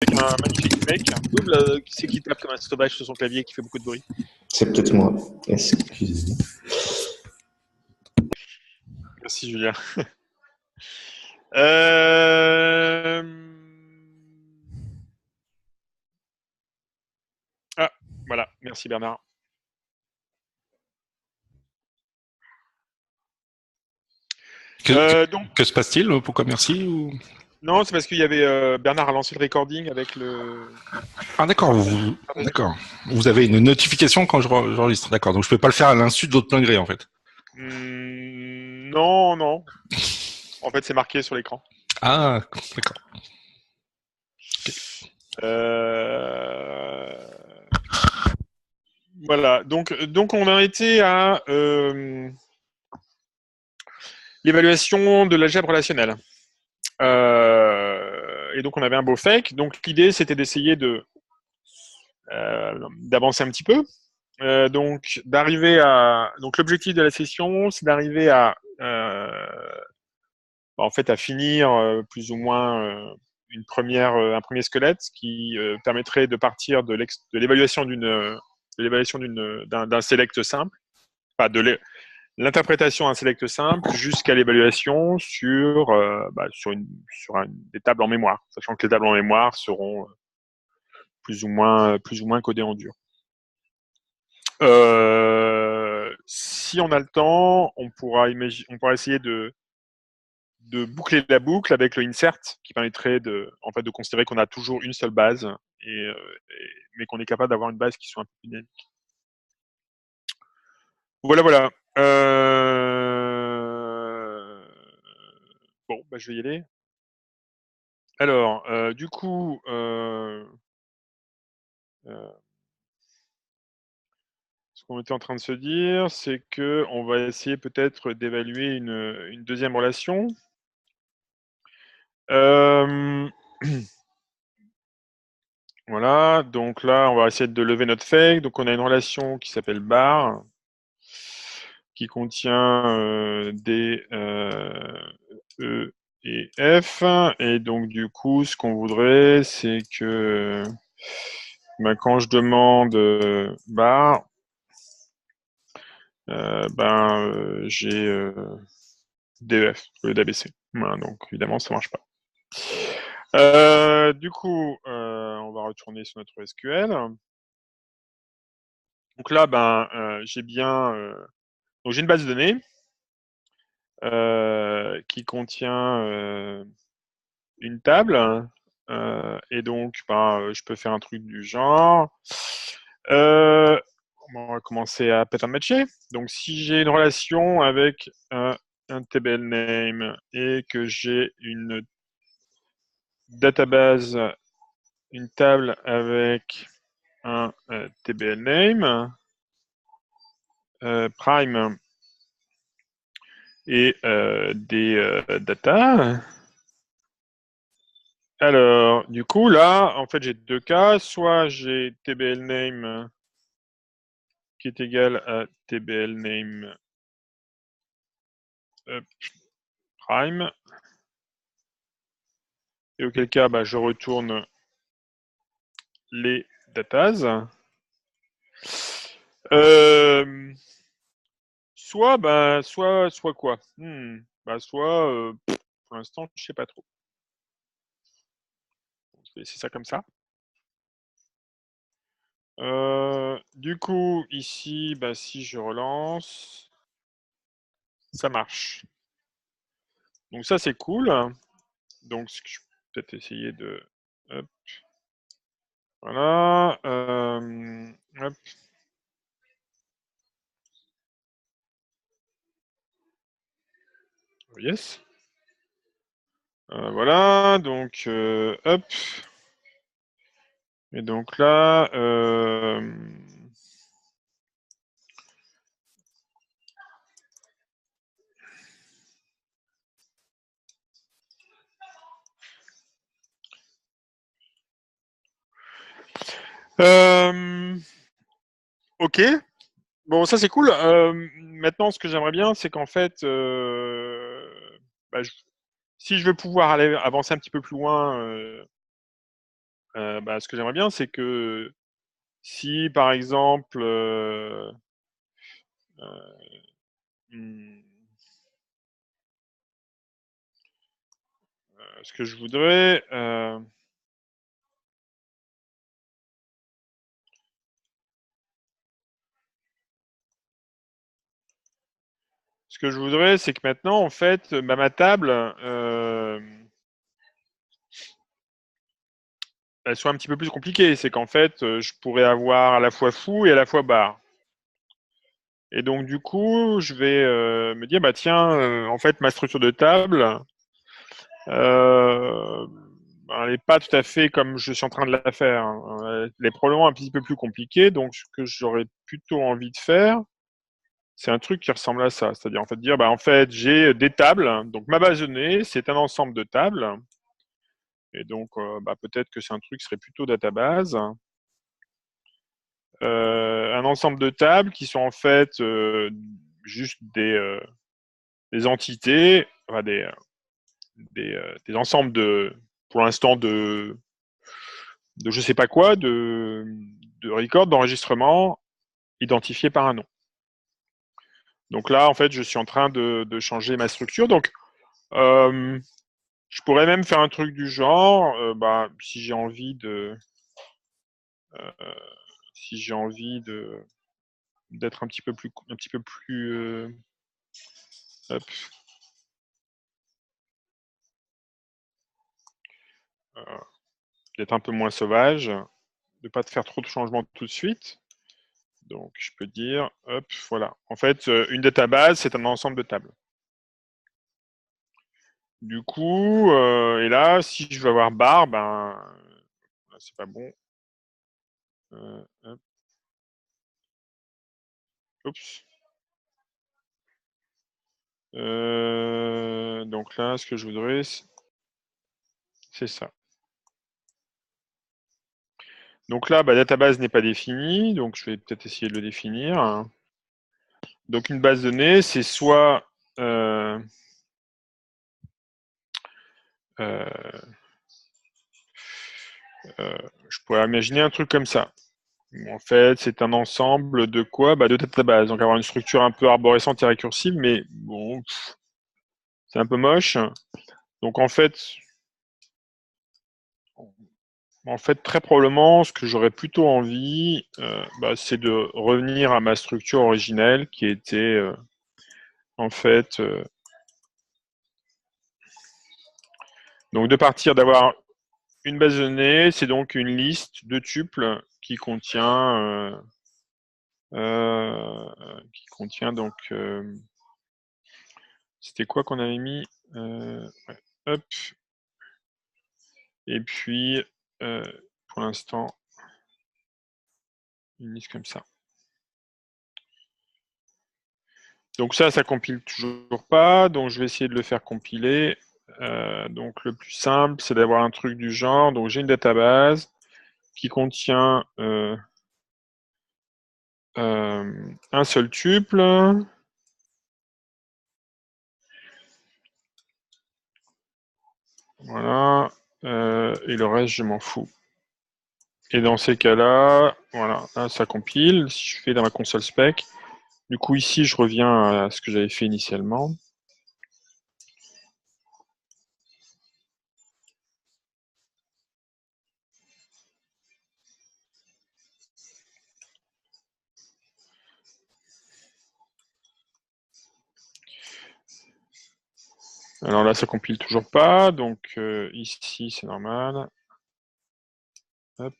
avec un magnifique mec. Qui c'est qui tape comme un sauvage sur son clavier qui fait beaucoup de bruit? C'est peut-être moi. Excusez-moi. Merci Julien. euh... Ah, voilà. Merci Bernard. Donc, Que se passe-t-il? Pourquoi merci ou... non, c'est parce qu'il y avait Bernard a lancé le recording avec le. Ah d'accord, d'accord. Vous avez une notification quand j'enregistre, d'accord. Donc je peux pas le faire à l'insu de votre plein gré en fait. Non, non. En fait, c'est marqué sur l'écran. Ah, d'accord. Voilà. Donc on a été à l'évaluation de l'algèbre relationnelle. Et donc on avait un beau fake. Donc l'idée c'était d'essayer d'avancer un petit peu. Donc d'arriver à. Donc l'objectif de la session, c'est d'arriver à en fait à finir plus ou moins un premier squelette qui permettrait de partir de l'évaluation d'un select simple, enfin de l'interprétation d'un select simple jusqu'à l'évaluation sur des tables en mémoire, sachant que les tables en mémoire seront plus ou moins codées en dur. Si on a le temps, on pourra essayer de boucler la boucle avec le insert qui permettrait de considérer qu'on a toujours une seule base, mais qu'on est capable d'avoir une base qui soit un peu plus dynamique. Voilà. Bon, je vais y aller. Alors, du coup, ce qu'on était en train de se dire, c'est qu'on va essayer peut-être d'évaluer une deuxième relation. Voilà, donc là, on va essayer de lever notre fake. Donc, on a une relation qui s'appelle bar, qui contient des E et F. Et donc, du coup, ce qu'on voudrait, c'est que quand je demande bar, j'ai DEF au lieu d'ABC. Voilà, donc, évidemment, ça ne marche pas. Du coup, on va retourner sur notre SQL. Donc là, j'ai bien. Donc j'ai une base de données qui contient une table. Et donc, je peux faire un truc du genre. On va commencer à pattern matcher. Donc, si j'ai une relation avec un table name et que j'ai une database, une table avec un table name prime et des data. Alors, du coup, là, en fait, j'ai deux cas. Soit j'ai table name qui est égal à table name prime. Et auquel cas, je retourne les datas. Soit quoi soit, pour l'instant, je sais pas trop. Je vais laisser ça comme ça. Du coup, ici, si je relance, ça marche. Donc ça, c'est cool. Donc, je vais peut-être essayer de... Hop. Voilà. Hop. Yes. Voilà. Donc, hop. Et donc là... ok. Bon, ça c'est cool. Maintenant, ce que j'aimerais bien, c'est qu'en fait, si je veux pouvoir aller avancer un petit peu plus loin ce que j'aimerais bien, c'est que si, par exemple, hmm, ce que je voudrais, c'est que maintenant, en fait, ma table, elle soit un petit peu plus compliquée. C'est qu'en fait, je pourrais avoir à la fois fou et à la fois bar. Et donc, du coup, je vais me dire, bah tiens, en fait, ma structure de table, euh, elle n'est pas tout à fait comme je suis en train de la faire, hein. Elle est probablement un petit peu plus compliquée. Donc, ce que j'aurais plutôt envie de faire, c'est un truc qui ressemble à ça. C'est-à-dire, en fait, dire, bah, en fait, j'ai des tables. Donc, ma base de données, c'est un ensemble de tables. Et donc, bah, peut-être que c'est un truc qui serait plutôt database. Un ensemble de tables qui sont en fait juste des entités, enfin des ensembles pour l'instant, de je sais pas quoi, de records, d'enregistrement identifiés par un nom. Donc là, en fait, je suis en train de changer ma structure. Donc, je pourrais même faire un truc du genre, si j'ai envie euh, d'être un petit peu plus, hop, euh, d'être un peu moins sauvage, de pas te faire trop de changements tout de suite. Donc, je peux dire, hop, voilà. En fait, une database, c'est un ensemble de tables. Du coup, et là, si je veux avoir bar, c'est pas bon. Hop, oups. Donc là, ce que je voudrais, c'est ça. Donc là, database n'est pas définie, donc je vais peut-être essayer de le définir. Donc une base de données, c'est soit euh, je pourrais imaginer un truc comme ça. En fait, c'est un ensemble de quoi? De databases. Donc avoir une structure un peu arborescente et récursive, mais bon, c'est un peu moche. Donc en fait, très probablement, ce que j'aurais plutôt envie, c'est de revenir à ma structure originelle, qui était en fait, donc de partir d'avoir une base de données, c'est donc une liste de tuples qui contient donc, c'était quoi qu'on avait mis? Ouais, hop. Et puis, pour l'instant, une liste comme ça. Donc ça compile toujours pas. Donc je vais essayer de le faire compiler. Donc le plus simple, c'est d'avoir un truc du genre. Donc j'ai une database qui contient un seul tuple. Voilà. Et le reste, je m'en fous. Et dans ces cas-là, voilà, là, ça compile. Si je fais dans ma console spec, du coup ici, je reviens à ce que j'avais fait initialement. Alors là, ça compile toujours pas, donc ici, c'est normal. Hop.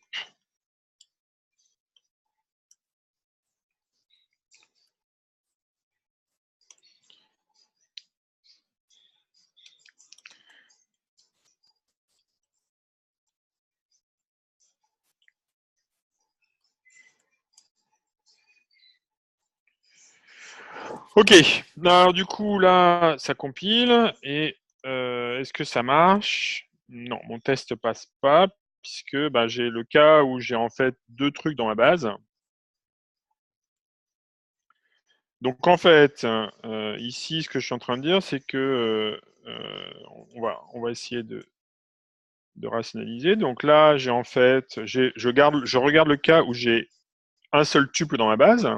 Ok, alors du coup là ça compile et est-ce que ça marche? Non, mon test passe pas puisque j'ai le cas où j'ai en fait deux trucs dans ma base. Donc en fait, ici ce que je suis en train de dire c'est que on va essayer de rationaliser. Donc là, j'ai en fait, je regarde le cas où j'ai un seul tuple dans ma base.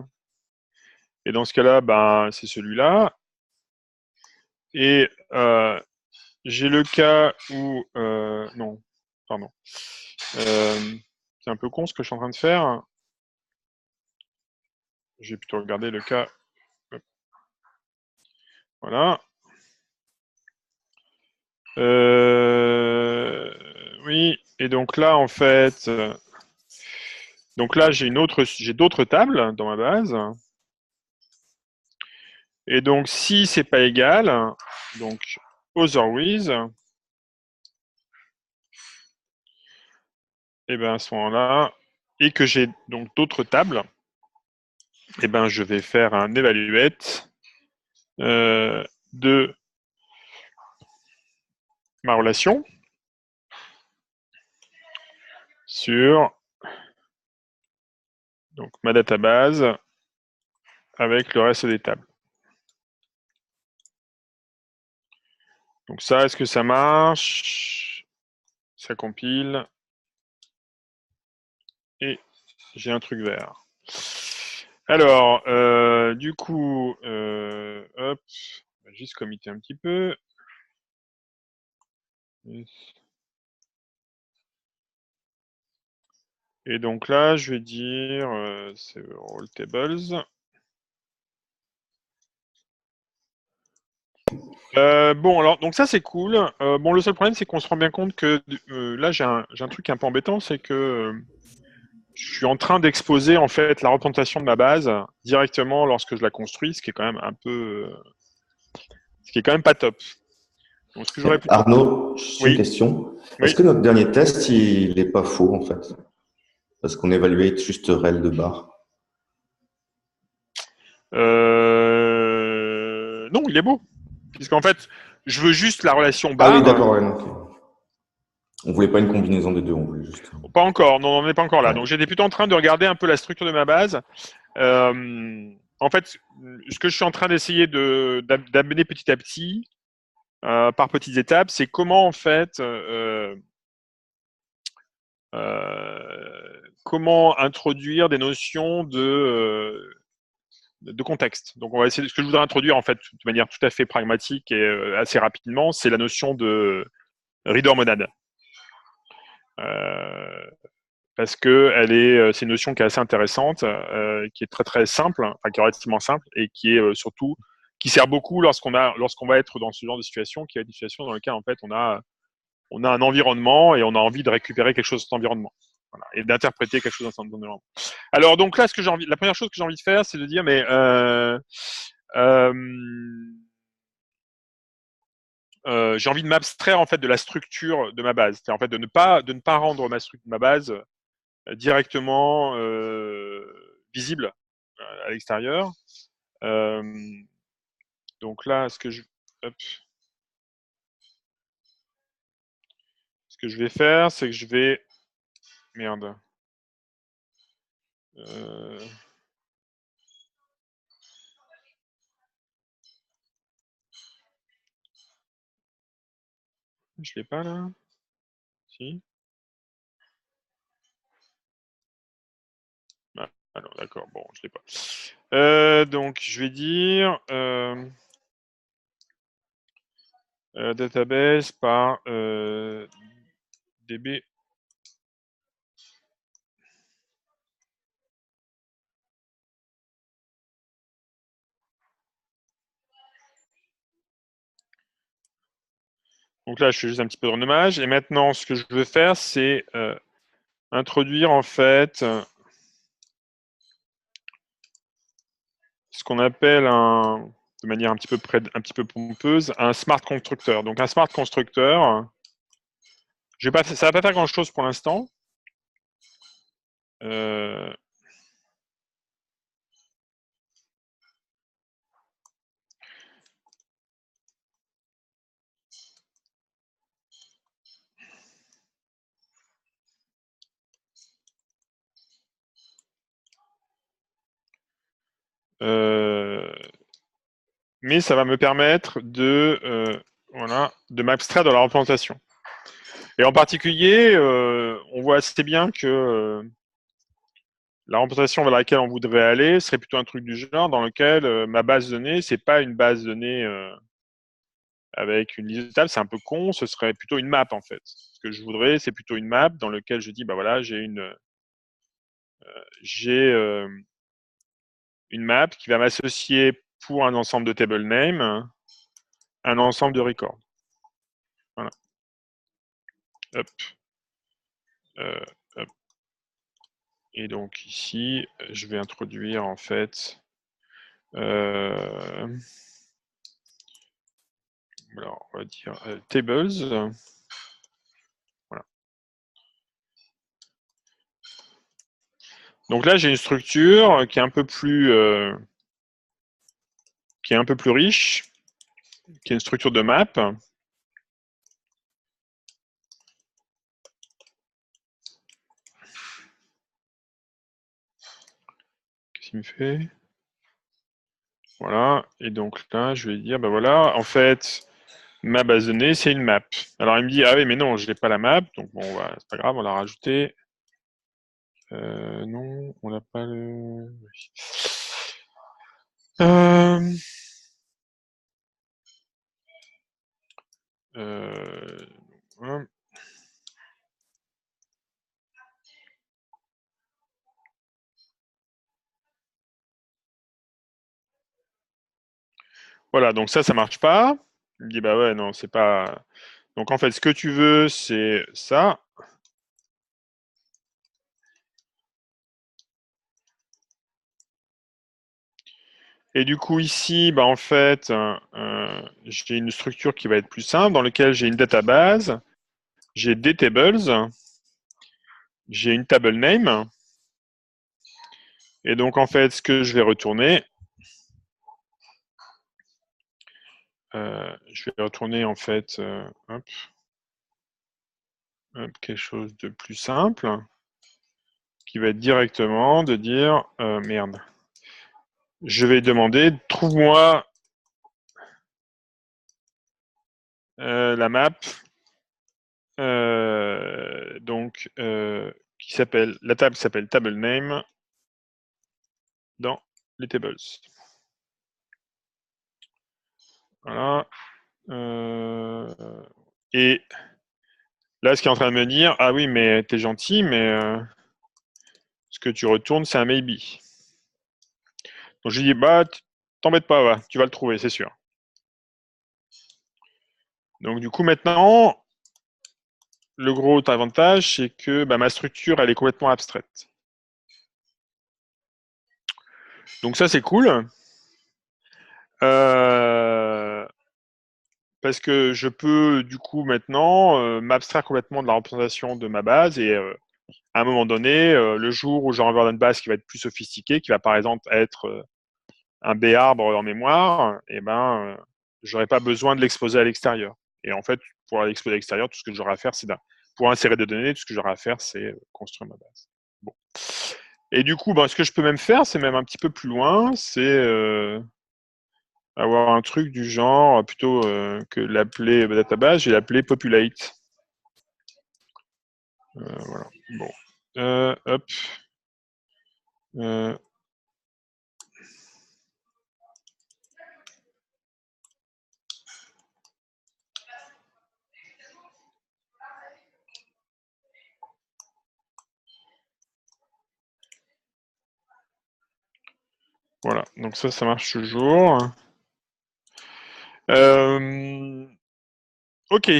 Et dans ce cas-là, ben, c'est celui-là. Et j'ai le cas où... non, pardon. C'est un peu con ce que je suis en train de faire. J'ai plutôt regardé le cas... Voilà. Oui, et donc là, en fait... donc là, j'ai d'autres tables dans ma base. Et donc, si c'est pas égal, donc otherwise, et bien à ce moment-là, et que j'ai donc d'autres tables, et ben je vais faire un evaluate de ma relation sur donc ma database avec le reste des tables. Donc ça, est-ce que ça marche? Ça compile. Et j'ai un truc vert. Alors, du coup, hop, on va juste committer un petit peu. Et donc là, je vais dire, c'est Roll Tables. Bon, alors, donc ça, c'est cool. Bon, le seul problème, c'est qu'on se rend bien compte que là, j'ai un truc un peu embêtant, c'est que je suis en train d'exposer, en fait, la représentation de ma base directement lorsque je la construis, ce qui est quand même un peu... ce qui est quand même pas top. Donc, ce que j'aurais plutôt... Arnaud, juste une Oui, question. Est-ce oui. que notre dernier test, il n'est pas faux, en fait? Parce qu'on évaluait juste rel de barre. Non, il est beau. Puisqu'en fait, je veux juste la relation Ah oui, barre. d'accord, ouais, ok. On voulait pas une combinaison des deux, on voulait juste... Pas encore, non, on n'en est pas encore là. Ouais. Donc j'étais plutôt en train de regarder un peu la structure de ma base. En fait, ce que je suis en train d'essayer d'amener petit à petit, par petites étapes, c'est comment en fait, comment introduire des notions de contexte. Donc on va essayer. Ce que je voudrais introduire en fait de manière tout à fait pragmatique et assez rapidement, c'est la notion de reader monade. Parce que c'est une notion qui est assez intéressante, qui est très très simple, enfin qui est relativement simple et qui est surtout qui sert beaucoup lorsqu'on va être dans ce genre de situation, qui est une situation dans laquelle en fait on a un environnement et on a envie de récupérer quelque chose de cet environnement. Voilà, et d'interpréter quelque chose dans cet environnement. Alors donc là, la première chose que j'ai envie de faire, c'est de dire mais euh, j'ai envie de m'abstraire en fait de la structure de ma base, c'est-à-dire en fait de ne pas rendre ma base directement visible à l'extérieur. Euh, donc là, hop, ce que je vais faire, c'est que je vais merde. Euh, je l'ai pas là. Si. Ah, alors d'accord, bon, je l'ai pas. Donc je vais dire database par db. Donc là, je fais juste un petit peu de renommage. Et maintenant, ce que je veux faire, c'est introduire en fait ce qu'on appelle de manière un petit peu pompeuse, un smart constructeur. Donc un smart constructeur, ça va pas faire grand chose pour l'instant. Euh, mais ça va me permettre voilà, de m'abstraire de la représentation. Et en particulier, on voit assez bien que la représentation vers laquelle on voudrait aller serait plutôt un truc du genre dans lequel ma base de données, c'est pas une base de données avec une liste de tables, c'est un peu con, ce serait plutôt une map en fait. Ce que je voudrais, c'est plutôt une map dans laquelle je dis, bah voilà, j'ai une map qui va m'associer pour un ensemble de table name, un ensemble de records. Voilà. Hop. Hop. Et donc ici, je vais introduire en fait alors on va dire tables. Voilà. Donc là, j'ai une structure qui est un peu plus riche, qui est une structure de map. Qu'est-ce qu'il me fait? Voilà. Et donc là, je vais dire, ben voilà, en fait, ma base de données, c'est une map. Alors il me dit, ah oui, mais non, je n'ai pas la map. Donc bon, voilà, c'est pas grave, on l'a rajouté. Non, on n'a pas le. Euh... Voilà. Voilà, donc ça marche pas. Il me dit, bah ouais, non, c'est pas. Donc en fait, ce que tu veux, c'est ça. Et du coup, ici, bah, en fait, j'ai une structure qui va être plus simple, dans laquelle j'ai une database, j'ai des tables, j'ai une table name. Et donc, en fait, ce que je vais retourner, en fait, hop, quelque chose de plus simple, qui va être directement de dire, merde, je vais demander, trouve-moi la map, donc, qui s'appelle, la table s'appelle table name dans les tables. Voilà. Et là, ce qui est en train de me dire, ah oui, mais t'es gentil, mais ce que tu retournes, c'est un maybe. Donc je lui dis, bah, t'embête pas, va, tu vas le trouver, c'est sûr. Donc du coup, maintenant, le gros avantage, c'est que bah, ma structure, elle est complètement abstraite. Donc ça, c'est cool. Parce que je peux, du coup, maintenant, m'abstraire complètement de la représentation de ma base et à un moment donné, le jour où j'aurai une base qui va être plus sophistiquée, qui va par exemple être un B arbre en mémoire, et ben, j'aurais pas besoin de l'exposer à l'extérieur. Et en fait, pour l'exposer à l'extérieur, tout ce que j'aurai à faire, c'est pour insérer des données, tout ce que j'aurai à faire, c'est construire ma base. Bon. Et du coup, ben, ce que je peux même faire, c'est même un petit peu plus loin, c'est avoir un truc du genre, plutôt que l'appeler database, je vais l'appeler populate. Voilà. Bon. Hop. Voilà, donc ça marche toujours. Ok.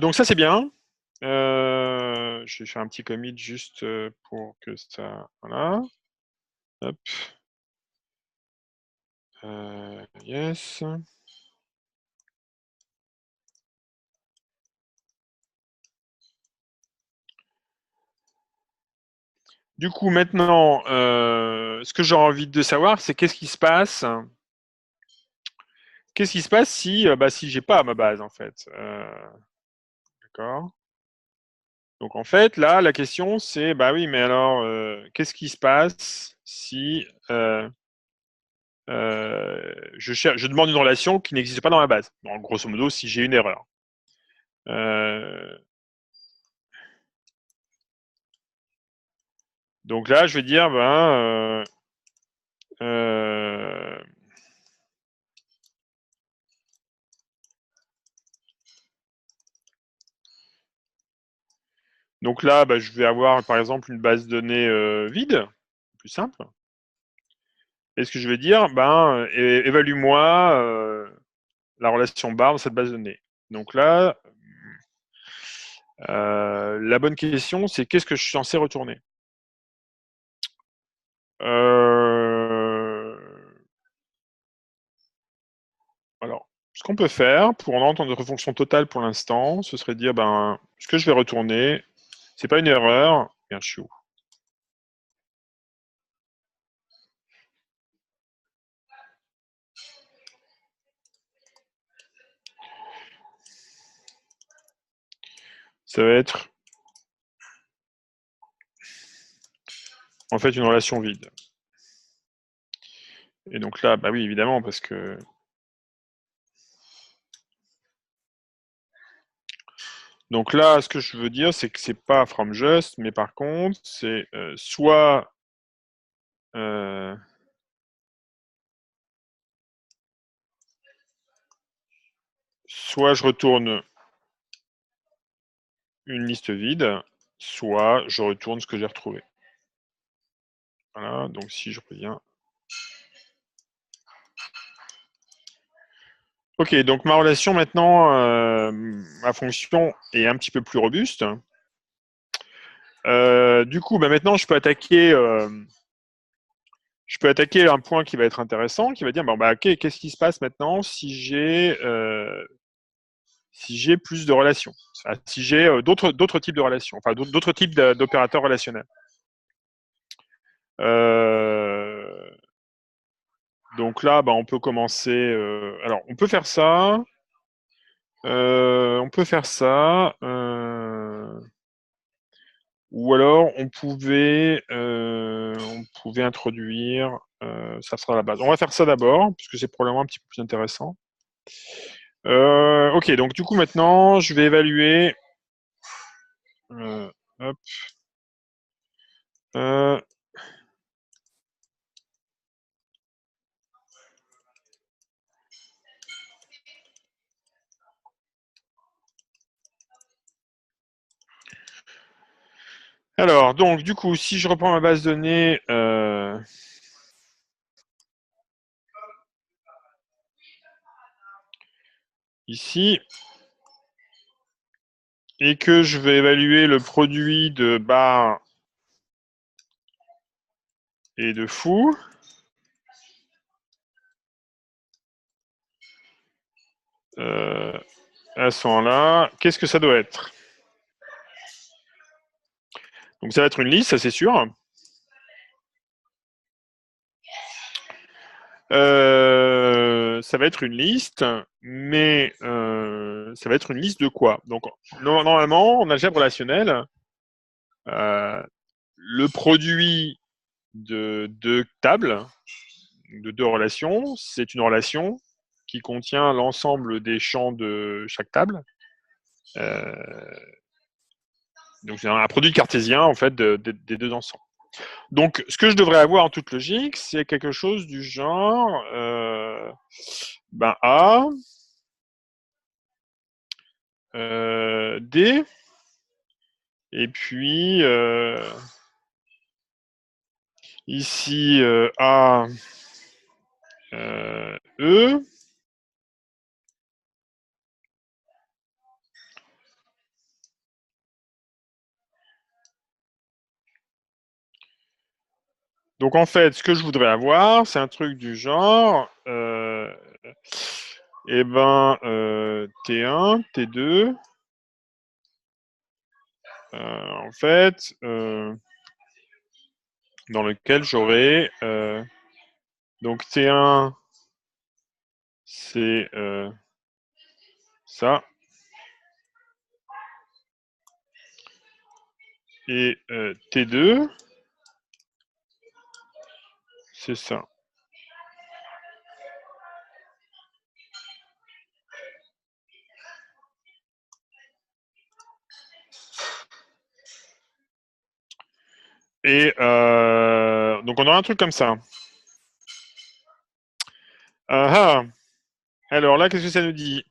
Donc ça, c'est bien. Je vais faire un petit commit juste pour que ça... Voilà. Hop. Yes. Du coup, maintenant, ce que j'aurais envie de savoir, c'est qu'est-ce qui se passe. Qu'est-ce qui se passe si, si j'ai pas ma base, en fait. D'accord. Donc, en fait, là, la question, c'est, bah oui, mais alors, qu'est-ce qui se passe si je demande une relation qui n'existe pas dans ma base? Donc, grosso modo, si j'ai une erreur. Donc là, je vais dire, ben, donc là, bah, je vais avoir par exemple une base de données vide, plus simple. Et ce que je vais dire, ben, évalue-moi la relation bar dans cette base de données. Donc là, la bonne question, c'est qu'est-ce que je suis censé retourner? Alors, ce qu'on peut faire, pour en entendre notre fonction totale pour l'instant, ce serait de dire, ben, ce que je vais retourner, c'est pas une erreur. Merde, je suis où? Ça va être, en fait, une relation vide. Et donc là, bah oui, évidemment, parce que... Donc là, ce que je veux dire, c'est que c'est pas from just, mais par contre, c'est soit... soit je retourne une liste vide, soit je retourne ce que j'ai retrouvé. Voilà, donc si je reviens... Ok, donc ma relation maintenant, ma fonction est un petit peu plus robuste. Du coup, bah maintenant, je peux attaquer un point qui va être intéressant, qui va dire, bon, bah, ok, qu'est-ce qui se passe maintenant si j'ai plus de relations, enfin, si j'ai d'autres types de relations, enfin d'autres types d'opérateurs relationnels. Donc là, bah, on peut commencer. Alors, on peut faire ça. On peut faire ça. Ou alors, on pouvait introduire. Ça sera la base. On va faire ça d'abord, puisque c'est probablement un petit peu plus intéressant. Ok, donc du coup, maintenant, je vais évaluer. Hop. Euh, alors, donc, du coup, si je reprends ma base de données, ici, et que je vais évaluer le produit de bar et de fou, à ce moment-là, qu'est-ce que ça doit être? Donc, ça va être une liste, ça c'est sûr. Ça va être une liste, mais ça va être une liste de quoi? Donc, normalement, en algèbre relationnelle, le produit de deux tables, de deux relations, c'est une relation qui contient l'ensemble des champs de chaque table. Euh, donc, c'est un produit cartésien, en fait, des deux ensembles. Donc, ce que je devrais avoir en toute logique, c'est quelque chose du genre ben A, D, et puis ici A, E. Donc en fait, ce que je voudrais avoir, c'est un truc du genre, eh ben, T1, T2, en fait, dans lequel j'aurai donc T1, c'est ça, et T2, c'est ça. Et donc on aura un truc comme ça. Ah, ah. Alors là, qu'est-ce que ça nous dit?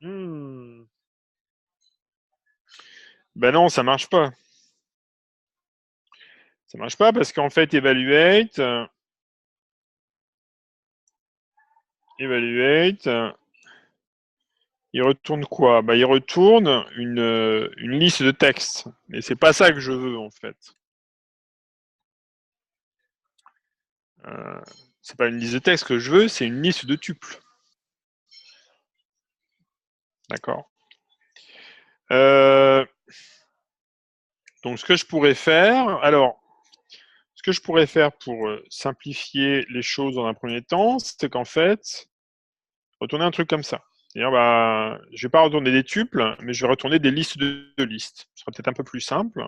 Ben non, ça marche pas. Ça marche pas parce qu'en fait, evaluate, il retourne quoi? Bah, il retourne une liste de textes. Mais c'est pas ça que je veux en fait. C'est pas une liste de textes que je veux, c'est une liste de tuples. D'accord. Donc ce que je pourrais faire, alors, ce que je pourrais faire pour simplifier les choses dans un premier temps, c'est qu'en fait, retourner un truc comme ça. C'est-à-dire, bah, je vais pas retourner des tuples, mais je vais retourner des listes de listes. Ce sera peut-être un peu plus simple.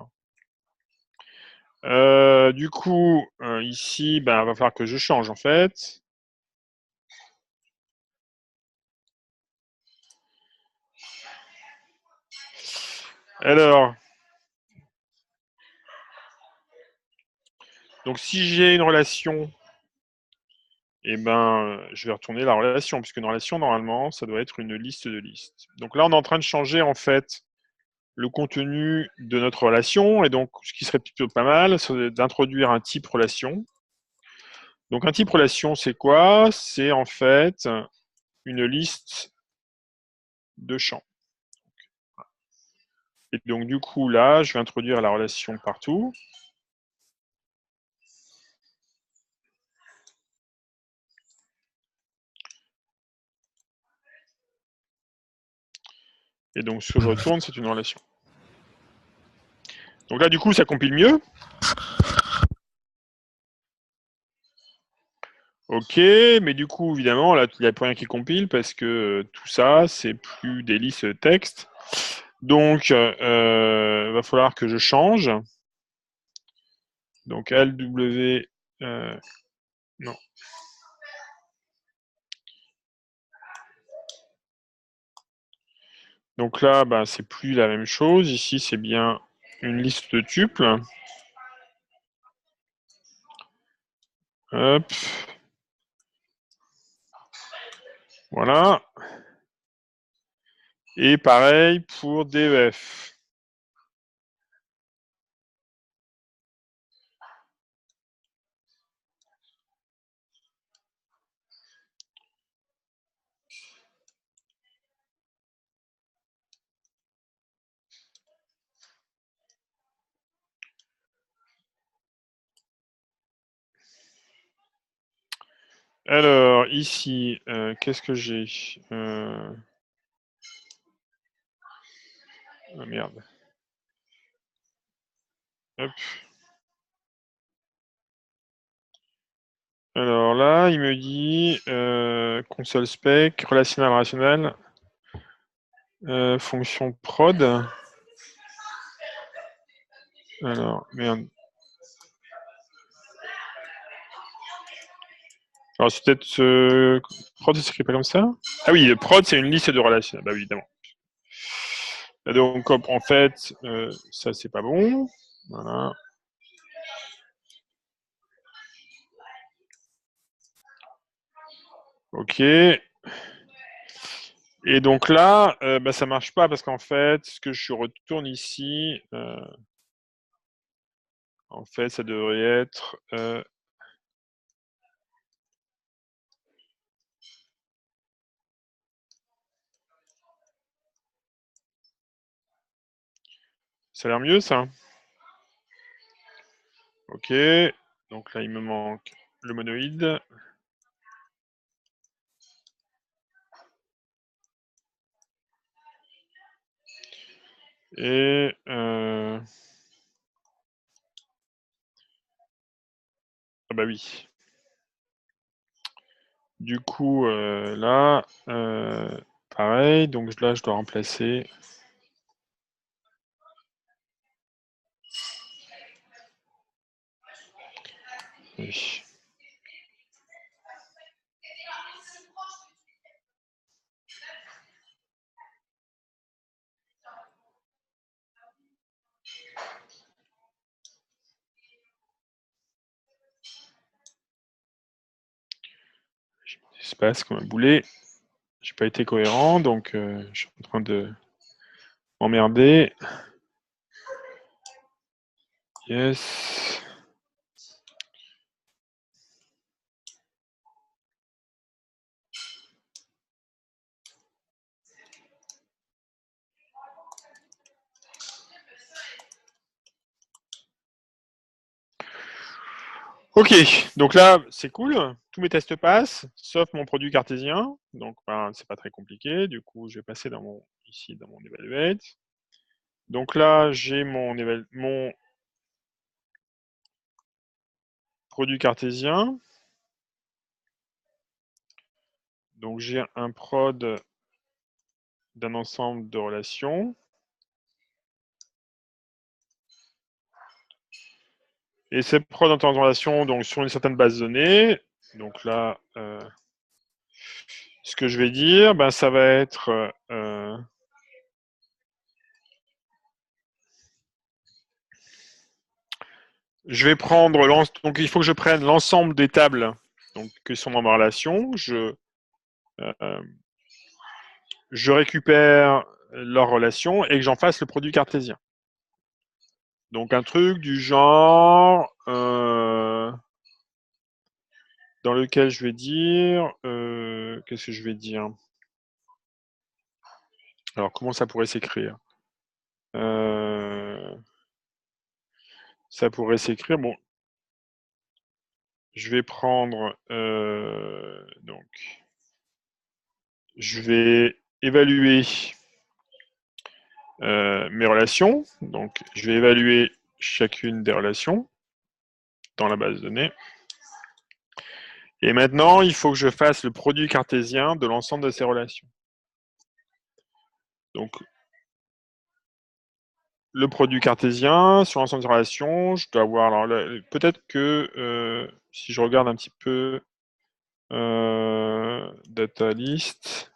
Du coup, ici, bah, va falloir que je change en fait. Alors, donc si j'ai une relation, eh ben, je vais retourner la relation, puisque une relation, normalement, ça doit être une liste de listes. Donc là, on est en train de changer en fait le contenu de notre relation, et donc ce qui serait plutôt pas mal, c'est d'introduire un type relation. Donc un type relation, c'est quoi? C'est en fait une liste de champs. Et donc du coup, là, je vais introduire la relation partout. Et donc ce que je retourne, c'est une relation. Donc là, du coup, ça compile mieux. Ok, mais du coup, évidemment, là, il n'y a plus rien qui compile parce que tout ça, c'est plus des listes de texte. Donc, va falloir que je change. Donc, LW... non. Donc là, bah, c'est plus la même chose. Ici, c'est bien une liste de tuples. Hop. Voilà. Et pareil pour DEF. Alors, ici, qu'est-ce que j'ai Ah, merde. Hop. Alors là, il me dit console spec, relationnel rationnel, fonction prod. Alors, merde. Alors, c'est peut-être prod, ça s'écrit pas comme ça? Ah oui, le prod, c'est une liste de relations. Bah oui, évidemment. Et donc, en fait, ça, c'est pas bon. Voilà. Ok. Et donc là, bah, ça marche pas parce qu'en fait, ce que je retourne ici, en fait, ça devrait être ça a l'air mieux, ça? Ok. Donc là, il me manque le monoïde. Et ah bah oui. Du coup, là, pareil. Donc là, je dois remplacer. Oui. se passe comme un boulet? J'ai pas été cohérent, donc je suis en train de m'emmerder. Yes. Ok, donc là, c'est cool. Tous mes tests passent, sauf mon produit cartésien. Donc, ben, c'est pas très compliqué. Du coup, je vais passer ici dans mon evaluate. Donc là, j'ai mon produit cartésien. Donc, j'ai un prod d'un ensemble de relations. Et ces prods en relation donc sur une certaine base de données. Donc là, ce que je vais dire, ben, ça va être je vais prendre donc il faut que je prenne l'ensemble des tables donc, qui sont dans ma relation. Je récupère leur relation et que j'en fasse le produit cartésien. Donc un truc du genre dans lequel je vais dire qu'est-ce que je vais dire? Alors comment ça pourrait s'écrire? Ça pourrait s'écrire, bon, je vais prendre donc je vais évaluer mes relations. Donc, je vais évaluer chacune des relations dans la base de données. Et maintenant, il faut que je fasse le produit cartésien de l'ensemble de ces relations. Donc, le produit cartésien sur l'ensemble des relations, je dois avoir. Alors, peut-être que si je regarde un petit peu data list,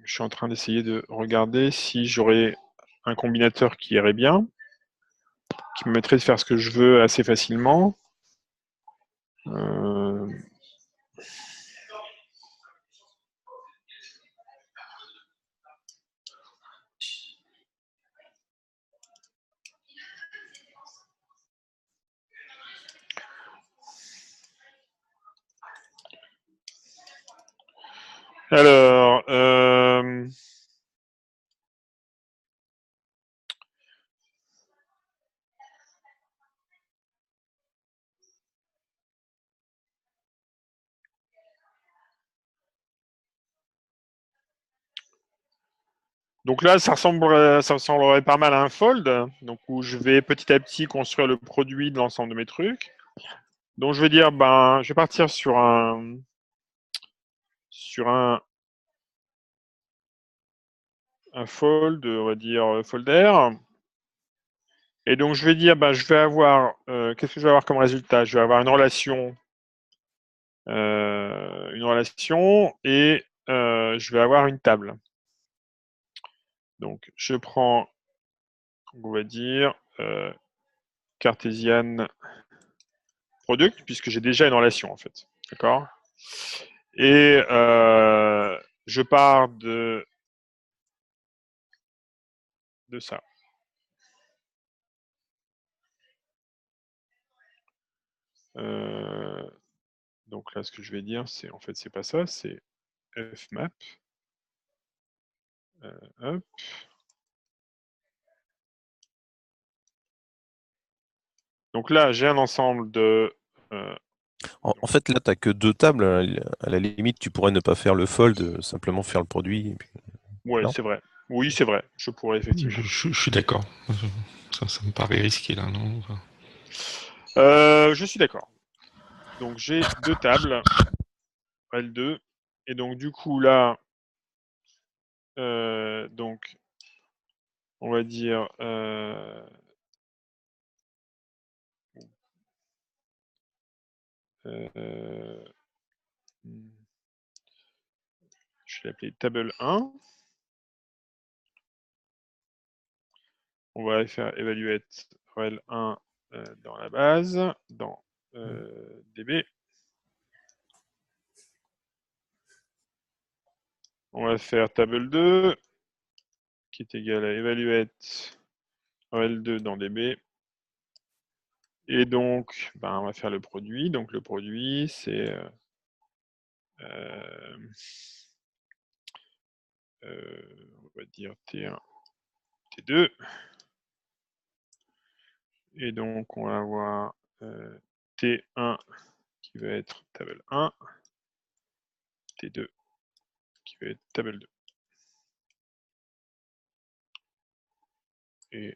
je suis en train d'essayer de regarder si j'aurais un combinateur qui irait bien, qui me permettrait de faire ce que je veux assez facilement. Alors, donc là, ça ressemblerait pas mal à un fold, donc où je vais petit à petit construire le produit de l'ensemble de mes trucs. Donc je vais dire, ben, je vais partir sur un fold, on va dire folder. Et donc je vais dire, ben, je vais avoir, qu'est-ce que je vais avoir comme résultat? Je vais avoir une relation et je vais avoir une table. Donc je prends, on va dire, cartésienne product, puisque j'ai déjà une relation en fait. D'accord? Et je pars de ça. Donc là, ce que je vais dire, c'est en fait, c'est pas ça, c'est fmap. Hop. Donc là, j'ai un ensemble de. En fait, là, tu n'as que deux tables. À la limite, tu pourrais ne pas faire le fold, simplement faire le produit. Ouais, non c'est vrai. Oui, c'est vrai. Je pourrais effectivement. Je suis d'accord. Ça me paraît risqué là, non? Enfin, Je suis d'accord. Donc j'ai deux tables, L2, et donc du coup là, donc on va dire. Je vais l'appeler table 1. On va faire evaluate rel 1 dans la base, dans DB. On va faire table 2, qui est égal à evaluate L2 dans DB. Et donc, ben, on va faire le produit. Donc, le produit, c'est on va dire T1, T2. Et donc, on va avoir T1 qui va être table 1, T2 qui va être table 2. Et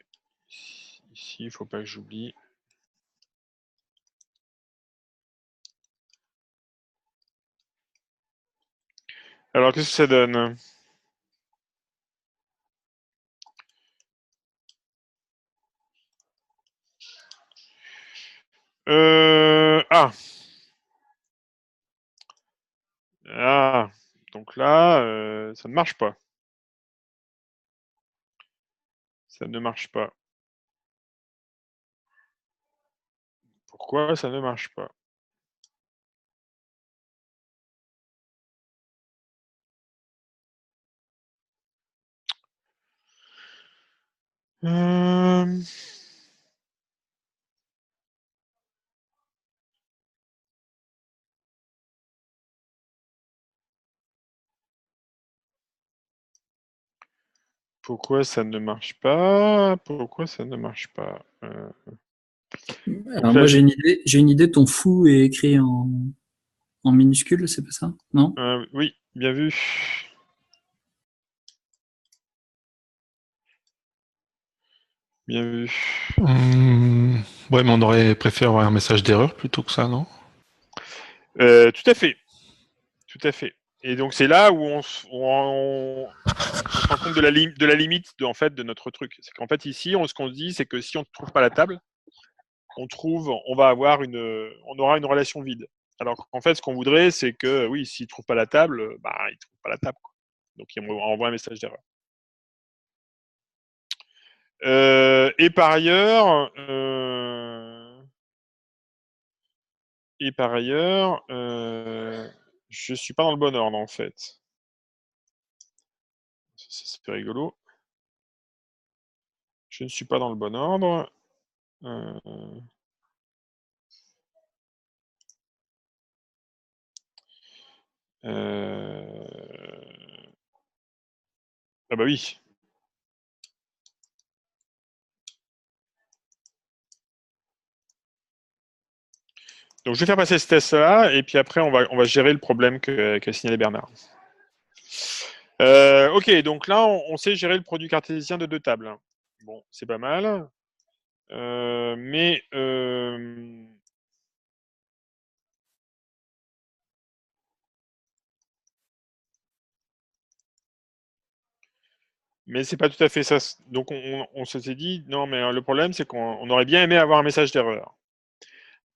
ici, il ne faut pas que j'oublie. Alors, qu'est-ce que ça donne? Ah. Ah. Donc là, ça ne marche pas. Ça ne marche pas. Pourquoi ça ne marche pas? Pourquoi ça ne marche pas? Pourquoi ça ne marche pas? Alors là, moi j'ai une idée, ton fou est écrit en minuscule, c'est pas ça? Non? oui, bien vu. Bien vu. Ouais, mais on aurait préféré avoir un message d'erreur plutôt que ça, non? Tout à fait. Tout à fait. Et donc c'est là où on se rend compte de la limite en fait, de notre truc. C'est qu'en fait ici, ce qu'on se dit, c'est que si on ne trouve pas la table, on aura une relation vide. Alors qu'en fait, ce qu'on voudrait, c'est que oui, s'il ne trouve pas la table, bah, il ne trouve pas la table, quoi. Donc il envoie un message d'erreur. Et par ailleurs, je suis pas dans le bon ordre en fait. C'est rigolo. Je ne suis pas dans le bon ordre. Ah bah oui. Donc je vais faire passer ce test-là, et puis après on va gérer le problème qu'a signalé Bernard. Ok, donc là on sait gérer le produit cartésien de deux tables. Bon, c'est pas mal. Mais c'est pas tout à fait ça. Donc on s'était dit, non, mais le problème, c'est qu'on aurait bien aimé avoir un message d'erreur.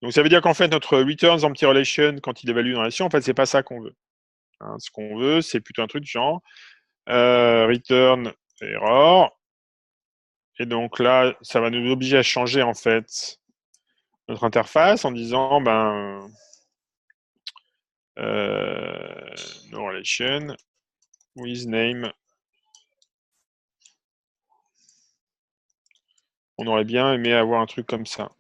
Donc ça veut dire qu'en fait, notre returns empty relation, quand il évalue une relation, en fait, c'est pas ça qu'on veut. Hein, ce qu'on veut, c'est plutôt un truc genre return error. Et donc là, ça va nous obliger à changer en fait notre interface en disant no relation with name. On aurait bien aimé avoir un truc comme ça.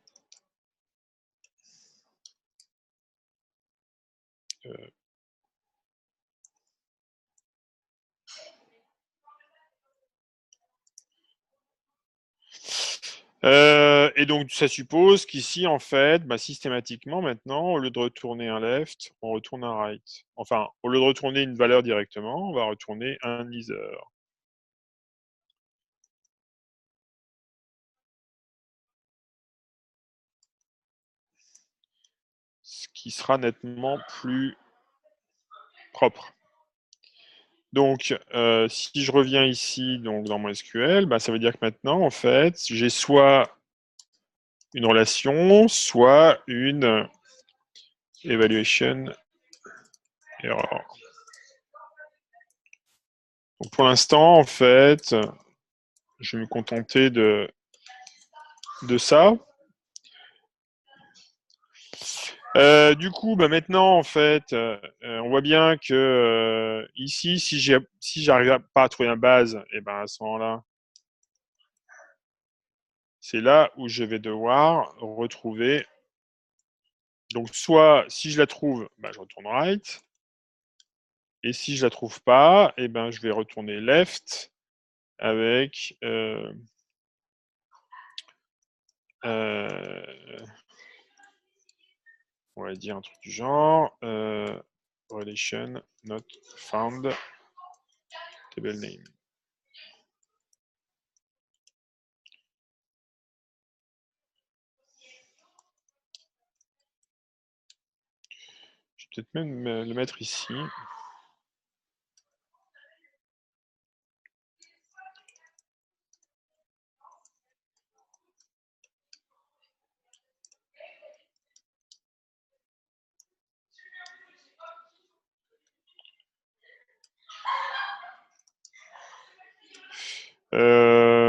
Et donc, ça suppose qu'ici, en fait, systématiquement, maintenant, au lieu de retourner un left, on retourne un right. Enfin, au lieu de retourner une valeur directement, on va retourner un leaser. Ce qui sera nettement plus propre. Donc, si je reviens ici, donc dans mon SQL, ça veut dire que maintenant, en fait, j'ai soit une relation, soit une evaluation error. Donc, pour l'instant, en fait, je vais me contenter de ça. Du coup, bah maintenant, en fait, on voit bien que ici, si j'arrive pas à trouver une base, et ben à ce moment-là, c'est là où je vais devoir retrouver. Donc, soit si je la trouve, bah, je retourne right. Et si je la trouve pas, et ben je vais retourner left avec on va dire un truc du genre relation not found table name. Je vais peut-être même le mettre ici.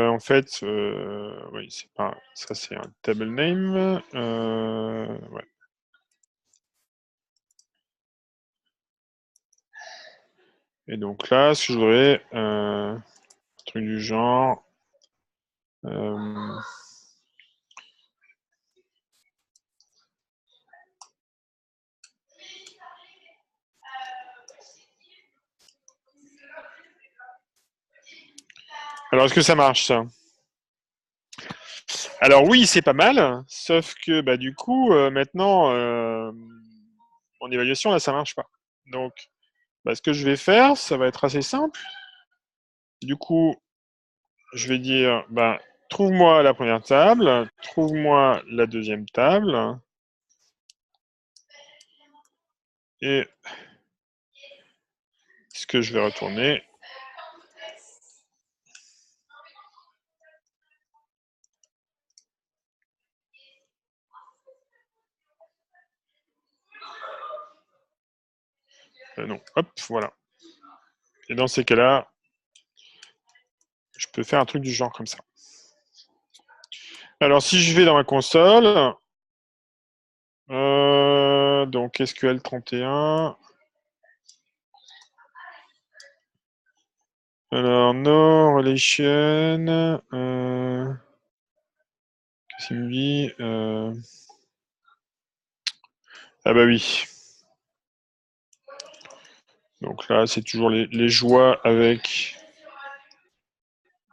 En fait, oui, c'est pas ça, c'est un table name. Ouais. Et donc là, ce que je voudrais, un truc du genre. Alors, est-ce que ça marche, ça? Alors oui, c'est pas mal, sauf que bah, du coup, maintenant, en évaluation, là, ça marche pas. Donc, bah, ce que je vais faire, ça va être assez simple. Du coup, je vais dire, bah, trouve-moi la première table, trouve-moi la deuxième table, et ce que je vais retourner, non, hop, voilà. Et dans ces cas-là, je peux faire un truc du genre comme ça. Alors, si je vais dans ma console, donc SQL 31, alors no relation, qu'est-ce qu'il me dit ah bah oui. Donc là, c'est toujours les joies avec.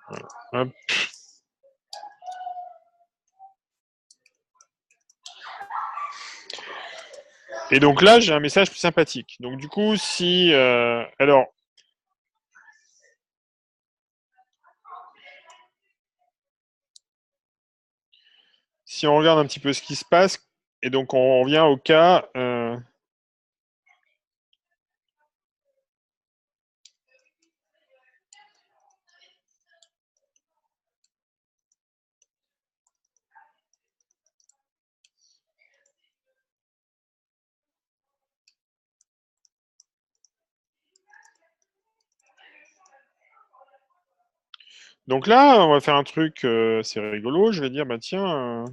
Voilà. Hop. Et donc là, j'ai un message plus sympathique. Donc du coup, si alors si on regarde un petit peu ce qui se passe, et donc on revient au cas donc là, on va faire un truc, c'est rigolo. Je vais dire, bah tiens,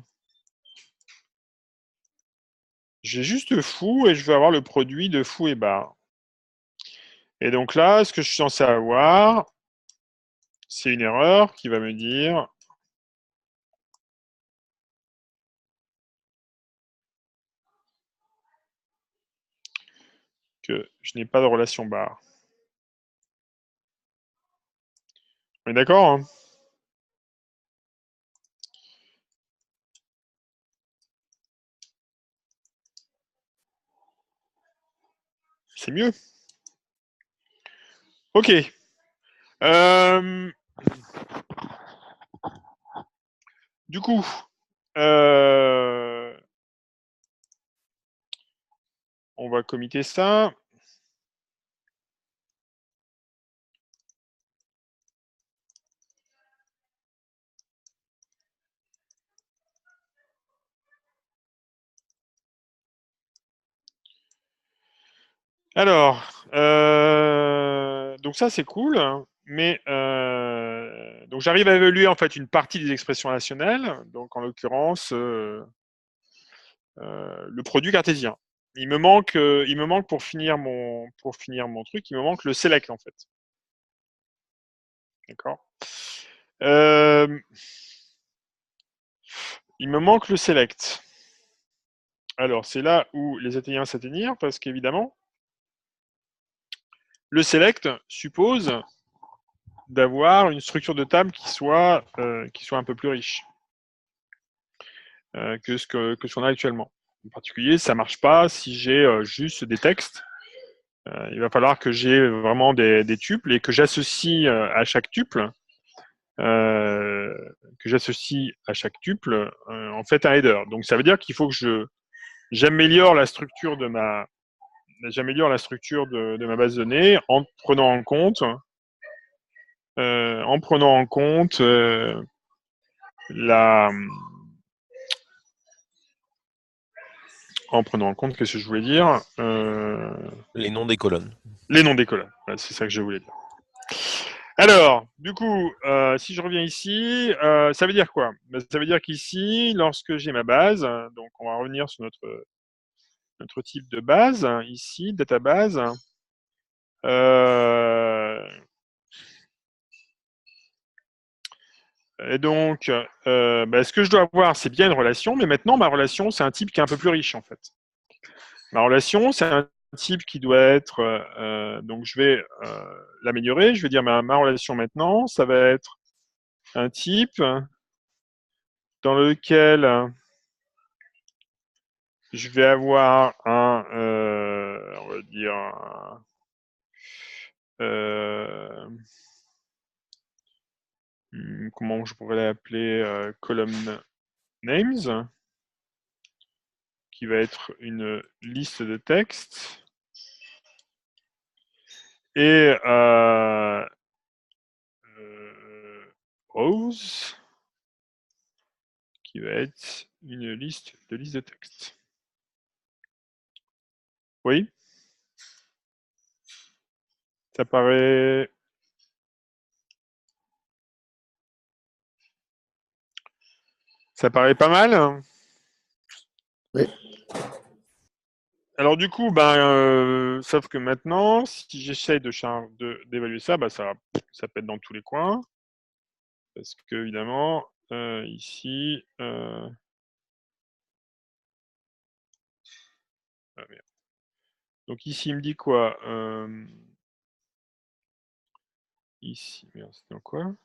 j'ai juste fou et je veux avoir le produit de fou et bar. Et donc là, ce que je suis censé avoir, c'est une erreur qui va me dire que je n'ai pas de relation bar. On est d'accord, hein? C'est mieux. Ok. Du coup, on va committer ça. Alors, donc ça c'est cool, hein, mais donc j'arrive à évaluer en fait une partie des expressions rationnelles. Donc en l'occurrence, le produit cartésien. Il me manque pour finir mon truc, il me manque le select en fait. D'accord. Il me manque le select. Alors c'est là où les Athéniens s'atteignirent parce qu'évidemment le select suppose d'avoir une structure de table qui soit un peu plus riche que ce qu'on a actuellement. En particulier, ça marche pas si j'ai juste des textes. Il va falloir que j'ai vraiment des tuples et que j'associe à chaque tuple en fait un header. Donc ça veut dire qu'il faut que j'améliore la structure de ma base de données en prenant en compte qu'est-ce que je voulais dire, Les noms des colonnes. les noms des colonnes. C'est ça que je voulais dire. Alors, du coup, si je reviens ici, ça veut dire quoi? Ça veut dire qu'ici, lorsque j'ai ma base, donc on va revenir sur notre type de base, ici, database. Et donc, ce que je dois avoir, c'est bien une relation, mais maintenant, ma relation, c'est un type qui est un peu plus riche, en fait. Ma relation, c'est un type qui doit être... donc, je vais l'améliorer. Je vais dire ma relation maintenant, ça va être un type dans lequel je vais avoir on va dire, comment je pourrais l'appeler, column names, qui va être une liste de textes, et rows, qui va être une liste de textes. Oui? Ça paraît... Ça paraît pas mal? Oui. Alors du coup, sauf que maintenant, si j'essaye d'évaluer ça, ça pète dans tous les coins. Parce que, évidemment, ici... Ah, merde. Donc ici, il me dit quoi? Ici, merde, c'est dans quoi?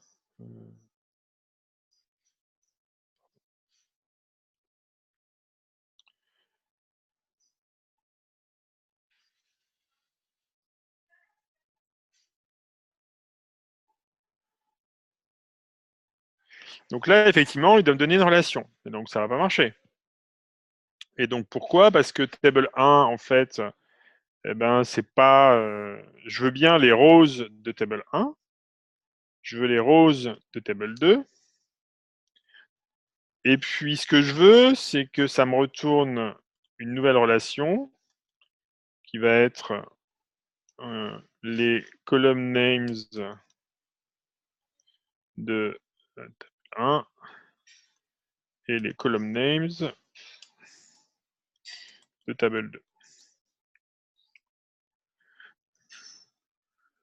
Donc là, effectivement, il doit me donner une relation. Et donc, ça va pas marcher. Et donc, pourquoi? Parce que table 1, en fait, c'est pas... je veux bien les rows de table 1. Je veux les rows de table 2. Et puis, ce que je veux, c'est que ça me retourne une nouvelle relation qui va être les column names de table 1 et les column names de table 2.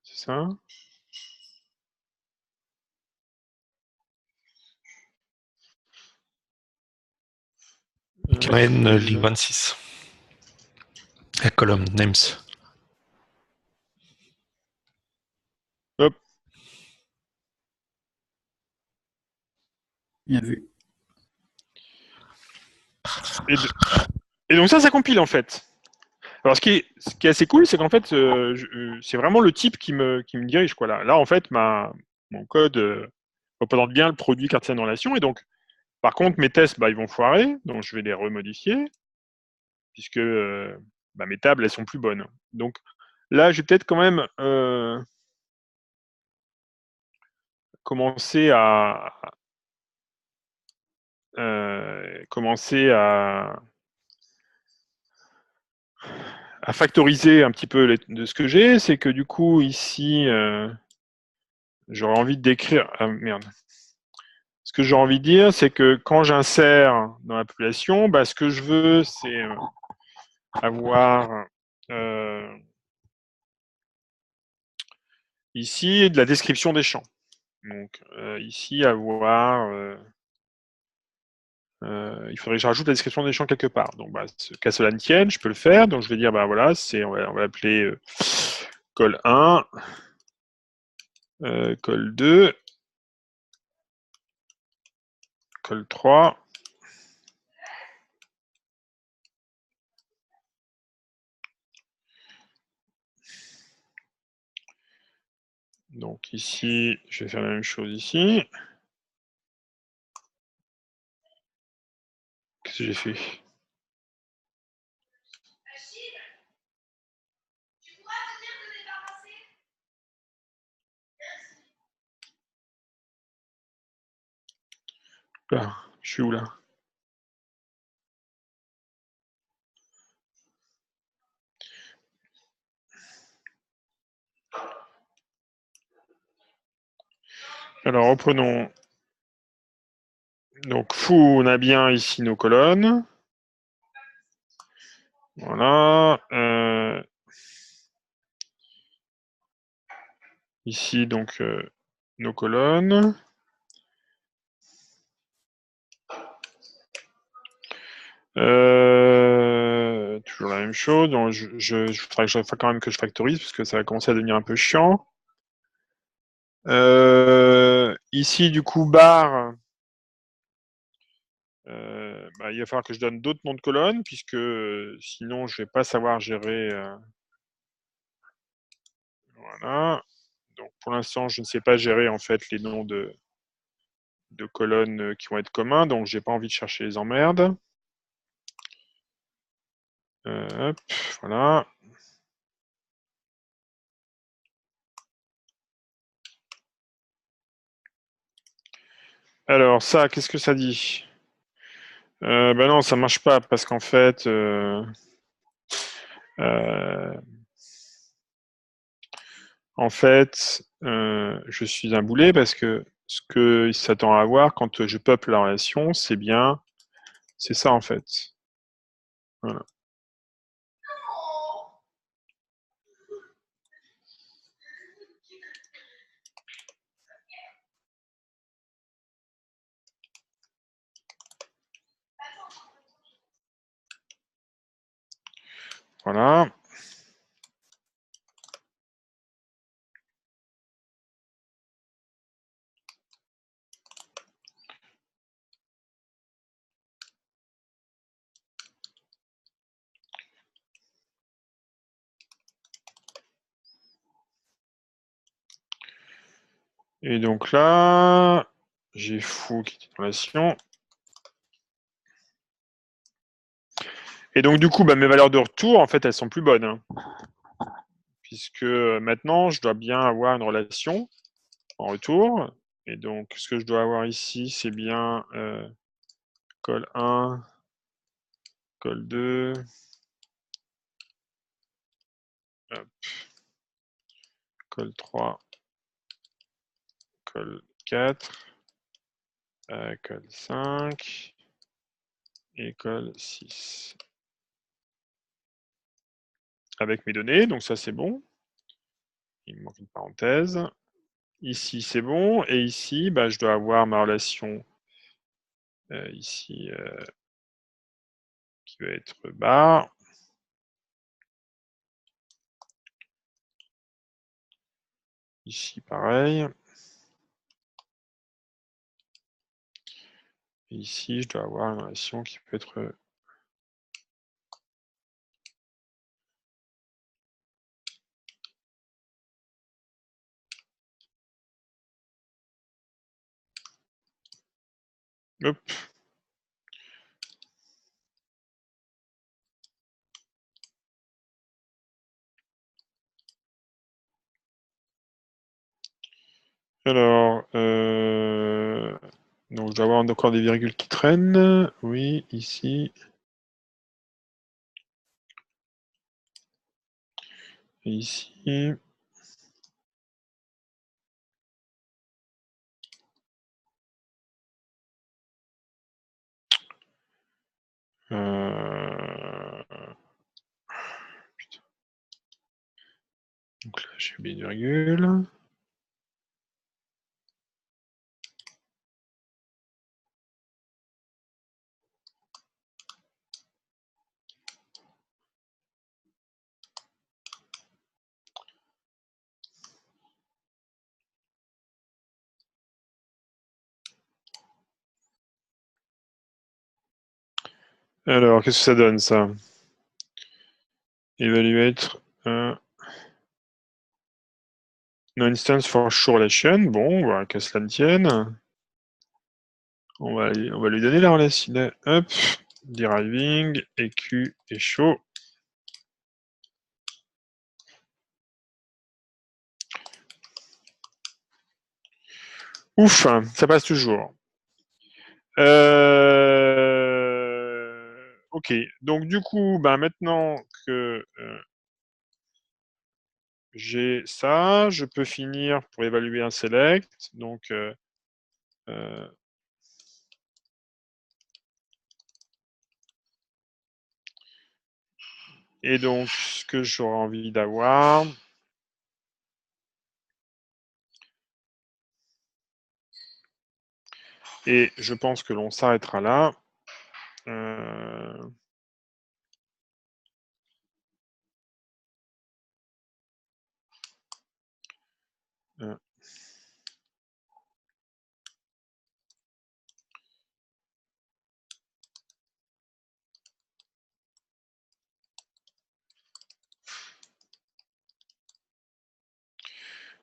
C'est ça? Karen, ligne 26. La colonne names. Hop. Bien vu. Et donc ça compile en fait. Alors ce qui est assez cool, c'est qu'en fait, c'est vraiment le type qui me dirige, quoi. Là en fait, mon code représente bien le produit cartésien de relation. Et donc, par contre, mes tests, ils vont foirer, donc je vais les remodifier, puisque mes tables, elles sont plus bonnes. Donc là, je vais peut-être quand même commencer à factoriser un petit peu de ce que j'ai. C'est que du coup, ici, j'aurais envie de décrire... Ah, merde. ce que j'ai envie de dire, c'est que quand j'insère dans la population, bah, ce que je veux, c'est avoir ici de la description des champs. Donc ici, avoir... il faudrait que je rajoute la description des champs quelque part. Donc, bah, qu'à cela ne tienne, je peux le faire. Donc, je vais dire, bah voilà, on va appeler col 1, col 2, col 3. Donc ici, je vais faire la même chose ici. Qu'est-ce que j'ai fait? Là, je suis où là? Alors reprenons. Donc fou, on a bien ici nos colonnes. Voilà. Ici donc nos colonnes. Toujours la même chose. Donc je faudrait que quand même que je factorise parce que ça va commencer à devenir un peu chiant. Ici du coup bar. Bah, il va falloir que je donne d'autres noms de colonnes, puisque sinon je ne vais pas savoir gérer. Voilà. Donc pour l'instant, je ne sais pas gérer en fait les noms de colonnes qui vont être communs, donc j'ai pas envie de chercher les emmerdes. Hop, voilà. Alors ça, qu'est-ce que ça dit? Ben non, ça marche pas parce qu'en fait, je suis un boulet parce que ce qu'il s'attend à avoir quand je peuple la relation, c'est ça en fait. Voilà. Voilà. Et donc là, j'ai fou qui est une relation. Et donc du coup, bah, mes valeurs de retour, en fait, elles sont plus bonnes. Hein, puisque maintenant, je dois bien avoir une relation en retour. Et donc, ce que je dois avoir ici, c'est bien col 1, col 2, hop, col 3, col 4, col 5 et col 6. Avec mes données, donc ça c'est bon. Il me manque une parenthèse. Ici c'est bon. Et ici, bah, je dois avoir ma relation ici qui va être bar. Ici pareil. Et ici, je dois avoir une relation qui peut être hop. Alors, donc je dois avoir encore des virgules qui traînent. Oui, ici. Et ici. Putain. Donc là, j'ai oublié une virgule. Alors, qu'est-ce que ça donne, ça? Evaluate non-instance for sure relation. Bon, voilà, qu'à cela ne tienne. On va lui donner la relation. Hop, deriving, EQ et show. Ouf, ça passe toujours. Ok, donc du coup, maintenant que j'ai ça, je peux finir pour évaluer un select. Donc, et donc, ce que j'aurais envie d'avoir, et je pense que l'on s'arrêtera là.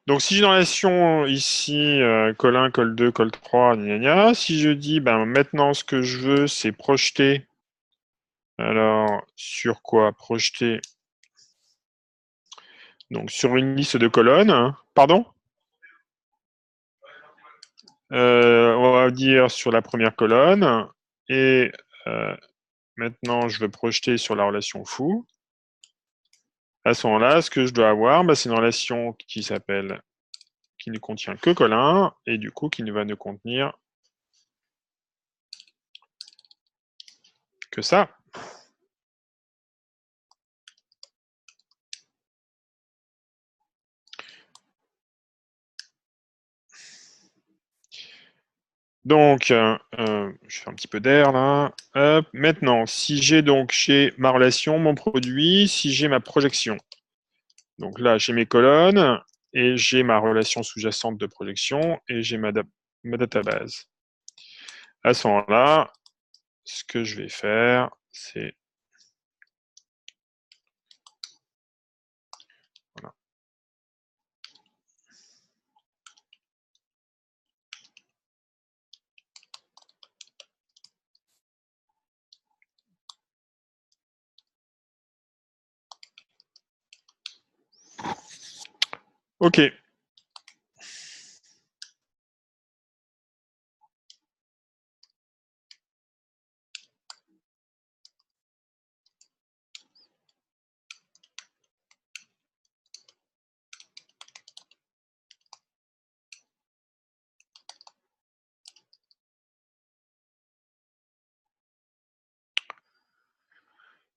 Donc, si j'ai une relation ici, col 1, col 2, col 3, gna gna, si je dis, maintenant, ce que je veux, c'est projeter. Alors, sur quoi? Projeter. Donc, sur une liste de colonnes. Pardon? On va dire sur la première colonne. Et maintenant, je veux projeter sur la relation foo. À ce moment-là, ce que je dois avoir, c'est une relation qui ne contient que col 1, et du coup, qui ne va ne contenir que ça. Donc, je fais un petit peu d'air là. Hop. Maintenant, si j'ai ma relation, mon produit, si j'ai ma projection. Donc là, j'ai mes colonnes et j'ai ma relation sous-jacente de projection et j'ai ma database. À ce moment-là, ce que je vais faire, c'est... Voilà. Ok.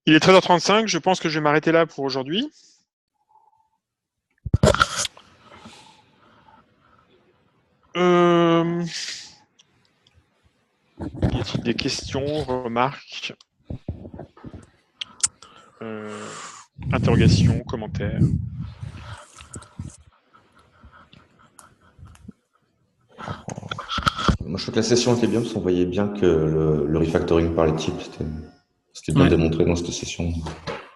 Il est 13h35, je pense que je vais m'arrêter là pour aujourd'hui. Y a-t-il des questions, remarques, interrogations, commentaires? Moi, je trouve que la session était bien parce qu'on voyait bien que le refactoring par les types, c'était bien démontré dans cette session.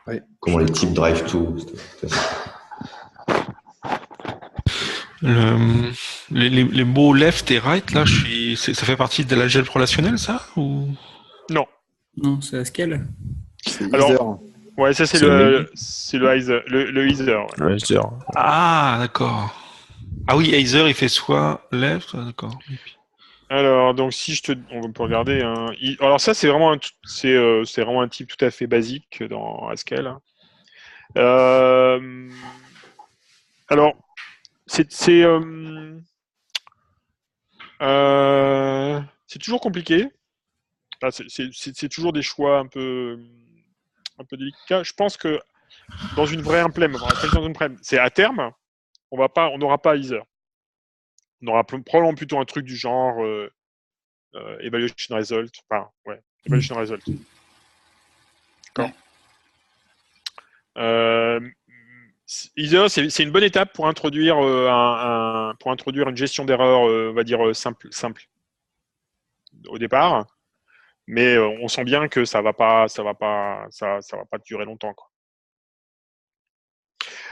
Ouais. Comment les types drive tout. Les mots left et right, là, ça fait partie de l'algèbre relationnelle, ça ou... Non. Non, c'est Haskell. C'est Alors, Ether. ouais, ça c'est le Ether, le Ether. Ouais. Ouais, c'est sûr. Ah, d'accord. Ah oui, Either, il fait soit left, d'accord. Alors, donc si on peut regarder. Hein. Alors ça, c'est vraiment c'est vraiment un type tout à fait basique dans Haskell. Alors, c'est toujours compliqué. Là, c'est toujours des choix un peu délicats. Je pense que dans une vraie c'est à terme, on n'aura pas Ether. On aura probablement plutôt un truc du genre evaluation result. Enfin, ouais, evaluation result. D'accord. Ether, c'est une bonne étape pour introduire une gestion d'erreur, on va dire simple au départ. Mais on sent bien que ça va pas durer longtemps, quoi.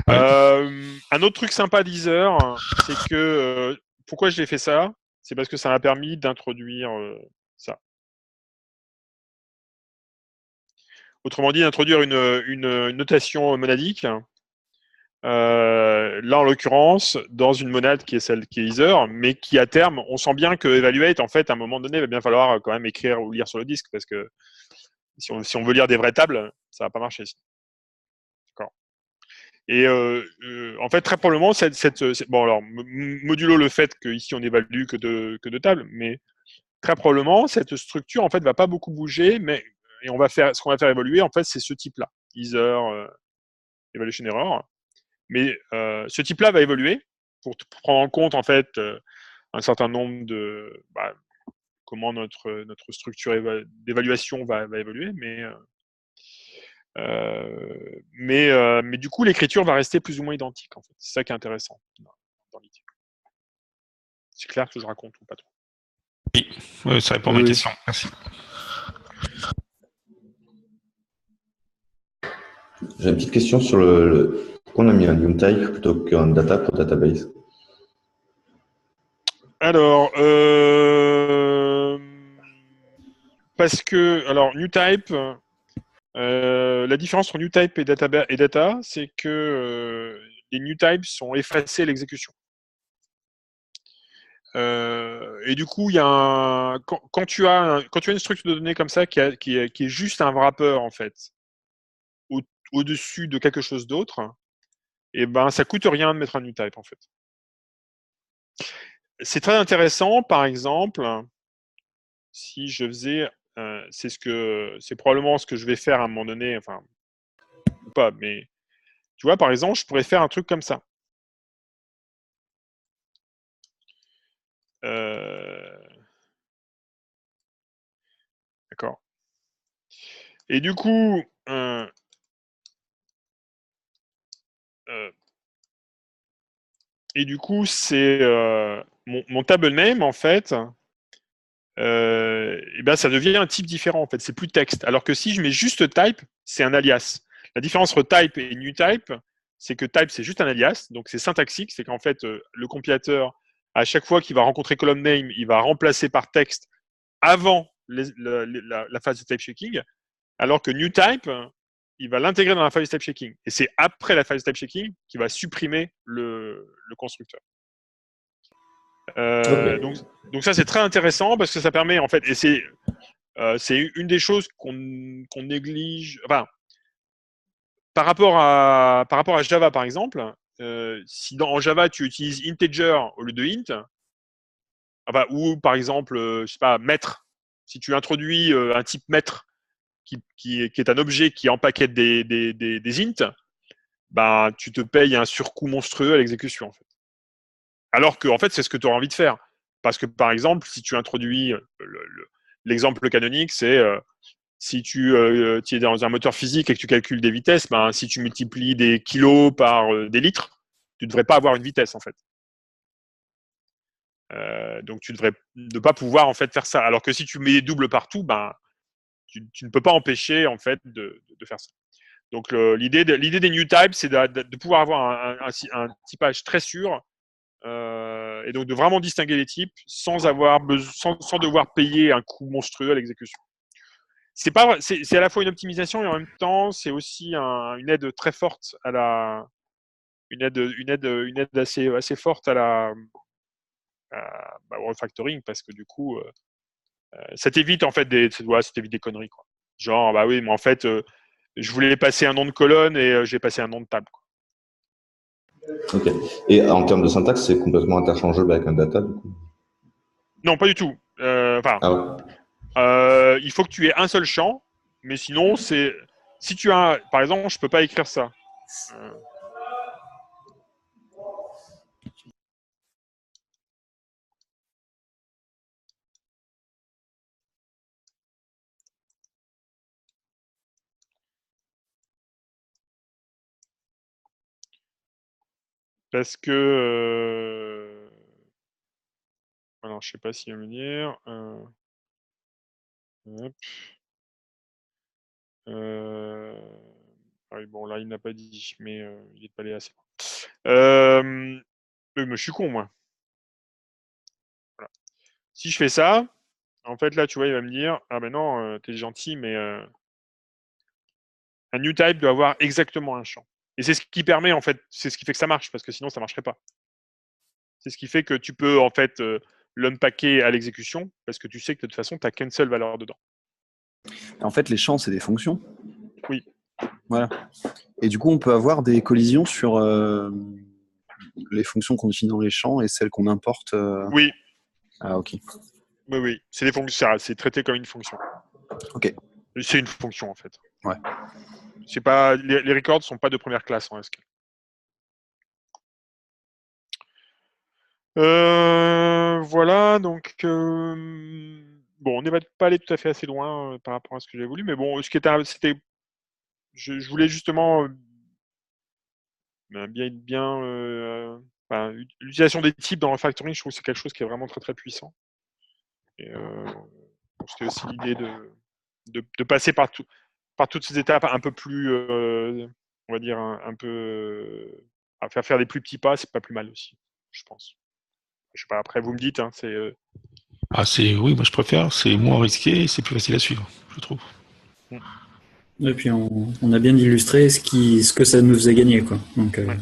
Ouais. Un autre truc sympa d'Ether, c'est que pourquoi j'ai fait ça, c'est parce que ça m'a permis d'introduire ça. Autrement dit, d'introduire une notation monadique. Là, en l'occurrence, dans une monade qui est celle qui est Ether, mais qui à terme, on sent bien que evaluate, en fait, à un moment donné, il va bien falloir quand même écrire ou lire sur le disque, parce que si on veut lire des vraies tables, ça va pas marcher. D'accord. Et en fait, très probablement, bon, alors, modulo le fait qu'ici on évalue que de tables, mais très probablement, cette structure, en fait, va pas beaucoup bouger, et ce qu'on va faire évoluer, en fait, c'est ce type-là, Ether, evaluation error. Mais ce type-là va évoluer pour prendre en compte, en fait, un certain nombre de comment notre structure d'évaluation va évoluer, mais du coup, l'écriture va rester plus ou moins identique, en fait. C'est ça qui est intéressant dans l'idée. C'est clair que je raconte ou pas trop? Oui, ça répond à ma question. Merci. J'ai une petite question sur pourquoi on a mis un new type plutôt qu'un data pour database. Alors, parce que, alors, new type, la différence entre new type et data, c'est que les new types sont effacés à l'exécution. Et du coup, il y a quand tu as une structure de données comme ça qui est juste un wrapper, en fait, au-dessus de quelque chose d'autre, et ben ça coûte rien de mettre un new type, en fait. C'est très intéressant, par exemple, si je faisais, c'est probablement ce que je vais faire à un moment donné, enfin, ou pas, mais tu vois, par exemple, je pourrais faire un truc comme ça. D'accord. Et du coup, c'est mon table name, en fait, et ben ça devient un type différent, en fait. C'est plus texte. Alors que si je mets juste type, c'est un alias. La différence entre type et new type, c'est que type, c'est juste un alias, donc c'est syntaxique, c'est qu'en fait, le compilateur, à chaque fois qu'il va rencontrer column name, il va remplacer par texte avant la phase de type checking, alors que new type, il va l'intégrer dans la phase de type checking. Et c'est après la phase de type checking qu'il va supprimer le constructeur. Okay. Donc ça, c'est très intéressant parce que ça permet, en fait, et c'est une des choses qu'on néglige. Enfin, par rapport à Java, par exemple, si en Java, tu utilises integer au lieu de int, enfin, ou par exemple, je sais pas, maître, si tu introduis un type maître qui est un objet qui empaquette des int, ben, tu te payes un surcoût monstrueux à l'exécution, en fait. Alors que, en fait, c'est ce que tu auras envie de faire. Parce que, par exemple, si tu introduis l'exemple canonique, c'est si tu es dans un moteur physique et que tu calcules des vitesses, ben, si tu multiplies des kilos par des litres, tu ne devrais pas avoir une vitesse, en fait. Donc, tu devrais ne pas pouvoir, en fait, faire ça. Alors que si tu mets des doubles partout, ben, tu ne peux pas empêcher, en fait, de faire ça. Donc, l'idée des new types, c'est de pouvoir avoir un typage très sûr, et donc de vraiment distinguer les types sans devoir payer un coût monstrueux à l'exécution. C'est à la fois une optimisation et en même temps c'est aussi une aide très forte à une aide assez forte au refactoring, parce que du coup ça t'évite en fait des conneries, quoi. Genre bah oui, mais en fait je voulais passer un nom de colonne et j'ai passé un nom de table, quoi. Ok. Et en termes de syntaxe, c'est complètement interchangeable avec un data, du coup? Non, pas du tout. Ah ouais. Il faut que tu aies un seul champ, mais sinon, c'est... Si tu as... Par exemple, je peux pas écrire ça. Parce que... Alors, je sais pas s'il va me dire... Hop. Ah oui, bon, là, il n'a pas dit, mais il n'est pas allé assez loin. Mais je suis con, moi. Voilà. Si je fais ça, en fait, là, tu vois, il va me dire, ah ben non, t'es gentil, mais un new type doit avoir exactement un champ. Et c'est ce qui permet, en fait, c'est ce qui fait que ça marche, parce que sinon, ça marcherait pas. C'est ce qui fait que tu peux, en fait, l'unpacker à l'exécution, parce que tu sais que de toute façon, tu n'as qu'une seule valeur dedans. En fait, les champs, c'est des fonctions. Oui. Voilà. Et du coup, on peut avoir des collisions sur les fonctions qu'on définit dans les champs et celles qu'on importe. Oui. Ah, ok. Oui, oui. C'est des fonctions, c'est traité comme une fonction. Ok. C'est une fonction, en fait. Ouais. C'est pas, les records ne sont pas de première classe en SQL. Voilà, donc bon, on n'est pas allé tout à fait assez loin par rapport à ce que j'ai voulu, mais bon, ce qui était, c'était, je voulais justement bien, l'utilisation des types dans le refactoring, je trouve que c'est quelque chose qui est vraiment très très puissant. Et c'était aussi l'idée de passer par toutes ces étapes un peu plus, on va dire un peu, à faire des plus petits pas, c'est pas plus mal aussi, je pense. Je sais pas, après vous me dites, hein, c'est... Oui, moi je préfère, c'est moins risqué et c'est plus facile à suivre, je trouve. Et puis on a bien illustré ce que ça nous faisait gagner, quoi. Donc, ouais.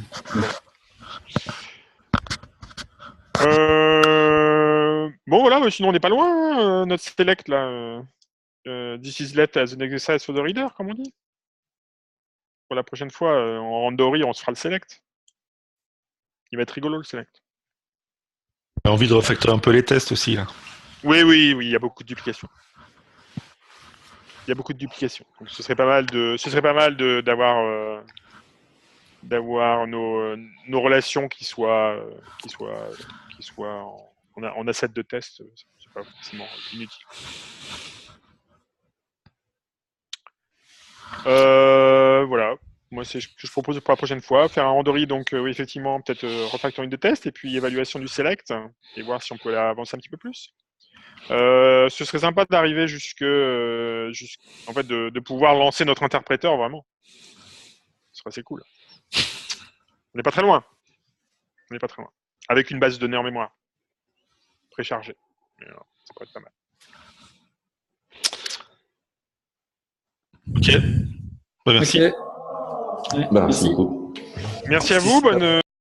Bon voilà, mais sinon on n'est pas loin, hein, notre select là. This is let as an exercise for the reader, comme on dit. Pour la prochaine fois, en Randori, on se fera le select. Il va être rigolo le select. J'ai envie de refactorer un peu les tests aussi là. Oui, il y a beaucoup de duplications. Donc ce serait pas mal d'avoir nos relations qui soient en asset de test. C'est pas forcément inutile. Voilà. Moi, c'est ce que je propose pour la prochaine fois. Faire un randori, donc oui, effectivement, peut-être refactoring de test et puis évaluation du select et voir si on peut avancer un petit peu plus. Ce serait sympa d'arriver en fait, de pouvoir lancer notre interpréteur vraiment. Ce serait assez cool. On n'est pas très loin. Avec une base de données en mémoire préchargée. Ça pourrait être pas mal. Ok. Merci. Okay. Ouais, Merci beaucoup. Merci à vous. Bonne